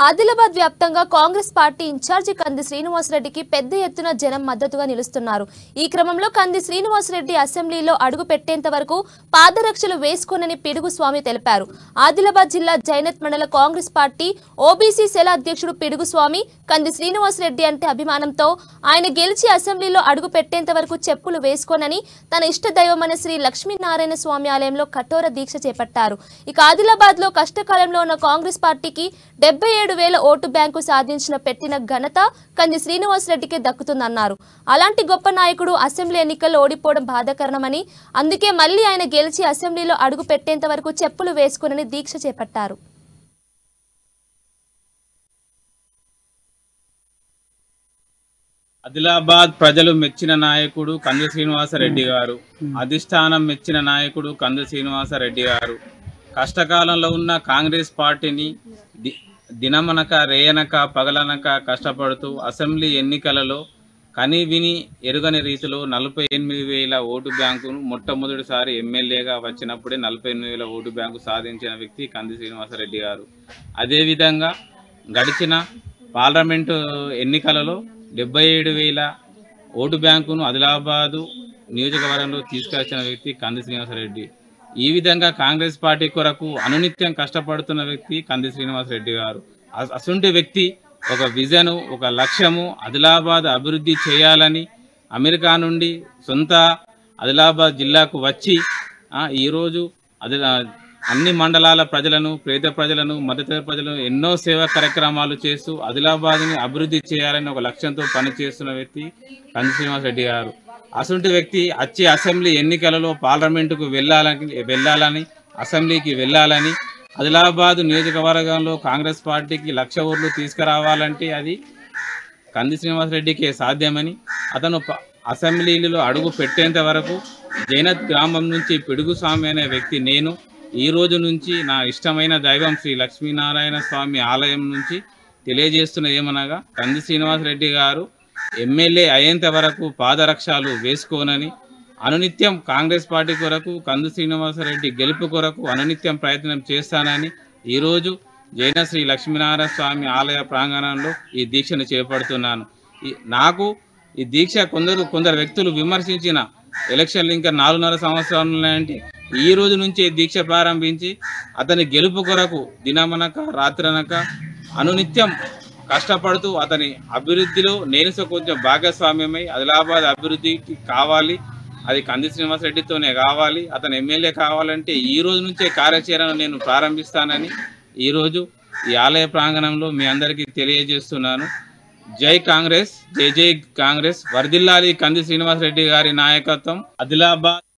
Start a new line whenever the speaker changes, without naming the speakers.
ఆదిలాబాద్ వ్యాప్తంగా Congress party incharge కంది శ్రీనివాసరెడ్డికి పెద్ద ఎత్తున జనం మద్దతుగా నిలుస్తున్నారు. ఈ క్రమంలో కంది శ్రీనివాసరెడ్డి అసెంబ్లీలో అడుగు పెట్టేంత వరకు పాదరక్షలు వేసుకోనని పిడుగు స్వామి తెలిపారు. ఆదిలాబాద్ జిల్లా జైనత్ మండల కాంగ్రెస్ పార్టీ ఓబీసీ సెల అధ్యక్షుడు పిడుగు స్వామి కంది శ్రీనివాసరెడ్డి అంటే అభిమానంతో ఆయన గెలిచి అసెంబ్లీలో అడుగు పెట్టేంత వరకు చెప్పులు వేసుకోనని తన ఇష్ట దైవమైన శ్రీ లక్ష్మీనారాయణ స్వామి ఆలయంలో కఠోర దీక్ష చేపట్టారు. ఇక ఆదిలాబాద్ లో కష్టకాలంలో ఉన్న కాంగ్రెస్ పార్టీకి 77,000 ఓటు బ్యాంకు సాధించిన పెట్టిన ఘనత కంది శ్రీనివాసరెడ్డికే దక్కుతుందన్నారు. అలాంటి గొప్ప నాయకుడు అసెంబ్లీ ఎన్నికల్లో ఓడిపోవడం బాధాకరమని, అందుకే మళ్లీ ఆయన గెలిచి అసెంబ్లీలో అడుగు పెట్టేంత వరకు చెప్పులు వేసుకుని దీక్ష చేపట్టారు.
ఆదిలాబాద్ ప్రజలు మెచ్చిన నాయకుడు కంది శ్రీనివాసరెడ్డి గారు, అధిష్టానం మెచ్చిన నాయకుడు కంది శ్రీనివాసరెడ్డి గారు. కష్టకాలంలో ఉన్న కాంగ్రెస్ పార్టీని దినమనక రేయనక పగలనక కష్టపడుతూ అసెంబ్లీ ఎన్నికలలో కని విని ఎరుగని రీతిలో 48,000 ఓటు బ్యాంకును మొట్టమొదటిసారి ఎమ్మెల్యేగా వచ్చినప్పుడే 48,000 ఓటు బ్యాంకు సాధించిన వ్యక్తి కంది శ్రీనివాసరెడ్డి గారు. అదేవిధంగా గడిచిన పార్లమెంటు ఎన్నికలలో 77,000 ఓటు బ్యాంకును ఆదిలాబాదు నియోజకవర్గంలో తీసుకొచ్చిన వ్యక్తి కంది శ్రీనివాసరెడ్డి. ఈ విధంగా కాంగ్రెస్ పార్టీ కొరకు అనునిత్యం కష్టపడుతున్న వ్యక్తి కంది శ్రీనివాసరెడ్డి గారు. అసంటి వ్యక్తి ఒక విజను, ఒక లక్ష్యము ఆదిలాబాద్ అభివృద్ధి చేయాలని అమెరికా నుండి సొంత ఆదిలాబాద్ జిల్లాకు వచ్చి ఈరోజు అన్ని మండలాల ప్రజలను, పేద ప్రజలను, మధ్యతరగతి ప్రజలను ఎన్నో సేవా కార్యక్రమాలు చేస్తూ ఆదిలాబాద్ని అభివృద్ధి చేయాలని ఒక లక్ష్యంతో పనిచేస్తున్న వ్యక్తి కంది శ్రీనివాసరెడ్డి గారు. అసంటి వ్యక్తి వచ్చే అసెంబ్లీ ఎన్నికలలో పార్లమెంటుకు వెళ్ళాలని అసెంబ్లీకి వెళ్ళాలని ఆదిలాబాద్ నియోజకవర్గంలో కాంగ్రెస్ పార్టీకి 1,00,000 ఓట్లు తీసుకురావాలంటే అది కంది శ్రీనివాసరెడ్డికే సాధ్యమని, అతను అసెంబ్లీలో అడుగు పెట్టేంత వరకు జైనత్ గ్రామం నుంచి పిడుగు స్వామి అనే వ్యక్తి నేను ఈ రోజు నుంచి నా ఇష్టమైన దైవం శ్రీ లక్ష్మీనారాయణ స్వామి ఆలయం నుంచి తెలియజేస్తున్న ఏమనగా కంది శ్రీనివాసరెడ్డి గారు ఎమ్మెల్యే అయ్యేంత వరకు పాదరక్షలు వేసుకోనని, అనునిత్యం కాంగ్రెస్ పార్టీ కొరకు కంది శ్రీనివాసరెడ్డి గెలుపు కొరకు అనునిత్యం ప్రయత్నం చేస్తానని ఈరోజు జైన శ్రీ లక్ష్మీనారాయణ స్వామి ఆలయ ప్రాంగణంలో ఈ దీక్షను చేపడుతున్నాను. నాకు ఈ దీక్ష కొందరు వ్యక్తులు విమర్శించిన ఎలక్షన్లు ఇంకా 4.5 సంవత్సరాలు ఉన్నాయంటే ఈ రోజు నుంచే దీక్ష ప్రారంభించి అతని గెలుపు కొరకు దినమనక రాత్రనక అనునిత్యం కష్టపడుతూ అతని అభివృద్ధిలో నేను కొంచెం భాగస్వామ్యమై ఆదిలాబాద్ అభివృద్ధికి కావాలి, అది కంది శ్రీనివాసరెడ్డితోనే కావాలి, అతను ఎమ్మెల్యే కావాలంటే ఈ రోజు నుంచే కార్యాచరణ నేను ప్రారంభిస్తానని ఈరోజు ఈ ఆలయ ప్రాంగణంలో మీ అందరికీ తెలియజేస్తున్నాను. జై కాంగ్రెస్, జై జై కాంగ్రెస్, వర్ధిల్లాలి కంది శ్రీనివాసరెడ్డి గారి నాయకత్వం. ఆదిలాబాద్